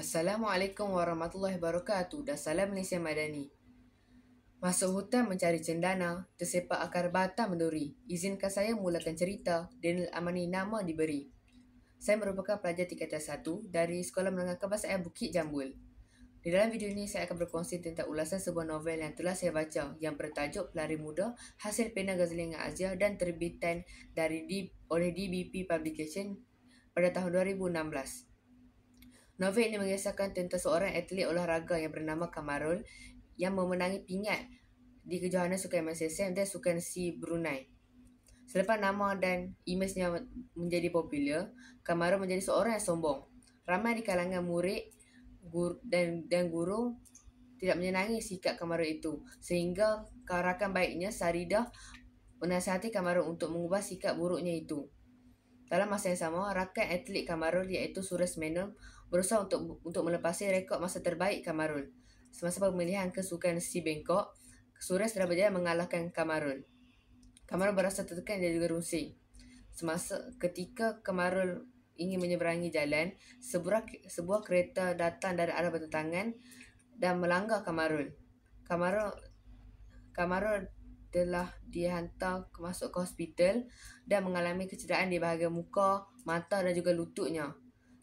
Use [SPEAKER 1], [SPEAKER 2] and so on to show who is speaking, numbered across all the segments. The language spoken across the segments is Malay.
[SPEAKER 1] Assalamualaikum warahmatullahi wabarakatuh dan salam Malaysia Madani. Masuk hutan mencari cendana, tersepak akar batang menduri. Izinkan saya mulakan cerita, Daniel Amani nama diberi. Saya merupakan pelajar tingkatan 1 dari Sekolah Menengah Kebangsaan Bukit Jambul. Di dalam video ini saya akan berkongsi tentang ulasan sebuah novel yang telah saya baca yang bertajuk Pelari Muda, hasil pena Ghazali Azia dan terbitan oleh DBP Publication pada tahun 2016. Novel ini mengisahkan tentang seorang atlet olahraga yang bernama Kamarul yang memenangi pingat di kejohanan Sukan MSSM dan Sukan SEA Brunei. Selepas nama dan imejnya menjadi popular, Kamarul menjadi seorang yang sombong. Ramai di kalangan murid dan guru tidak menyenangi sikap Kamarul itu, sehingga rakan baiknya Saridah menasihati Kamarul untuk mengubah sikap buruknya itu. Dalam masa yang sama, rakan atlet Kamarul iaitu Suresh Menon berusaha untuk melepasi rekod masa terbaik Kamarul. Semasa pemilihan ke Sukan SEA Bangkok, Suresh telah berjaya mengalahkan Kamarul. Kamarul berasa tertekan dan juga rungsing. Ketika Kamarul ingin menyeberangi jalan, sebuah kereta datang dari arah bertentangan dan melanggar Kamarul. Kamarul telah dihantar masuk ke hospital dan mengalami kecederaan di bahagian muka, mata dan juga lututnya.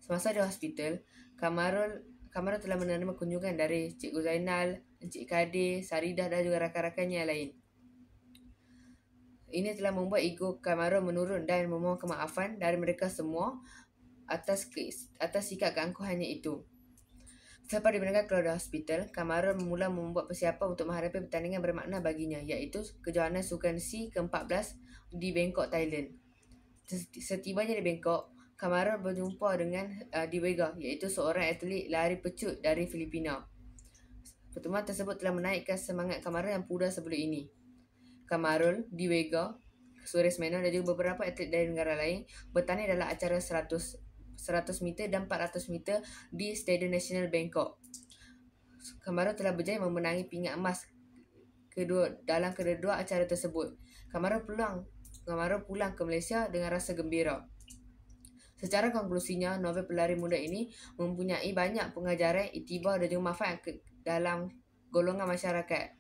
[SPEAKER 1] Semasa di hospital, Kamarul telah menerima kunjungan dari Cikgu Zainal, Encik Kadir, Saridah dan juga rakan-rakannya yang lain. Ini telah membuat ego Kamarul menurun dan memohon kemaafan dari mereka semua atas sikap keangkuhannya itu. Selepas dibenarkan keluar dari hospital, Kamarul mula membuat persiapan untuk menghadapi pertandingan bermakna baginya, iaitu kejohanan Sukan SEA ke-14 di Bangkok, Thailand. Setibanya di Bangkok, Kamarul berjumpa dengan Diwega, iaitu seorang atlet lari pecut dari Filipina. Pertemuan tersebut telah menaikkan semangat Kamarul yang pudar sebelum ini. Kamarul, Diwega, Suresh Menon dan juga beberapa atlet dari negara lain bertanding dalam acara 100 meter dan 400 meter di Stadium Nasional Bangkok. Kamarul telah berjaya memenangi pingat emas dalam kedua acara tersebut. Kamarul pulang ke Malaysia dengan rasa gembira. Secara konklusinya, novel Pelari Muda ini mempunyai banyak pengajaran, iktibar dan juga manfaat dalam golongan masyarakat.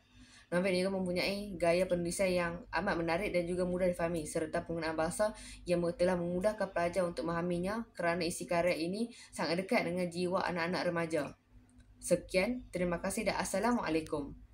[SPEAKER 1] Novel ini juga mempunyai gaya penulisan yang amat menarik dan juga mudah difahami serta penggunaan bahasa yang telah memudahkan pelajar untuk memahaminya kerana isi karya ini sangat dekat dengan jiwa anak-anak remaja. Sekian, terima kasih dan Assalamualaikum.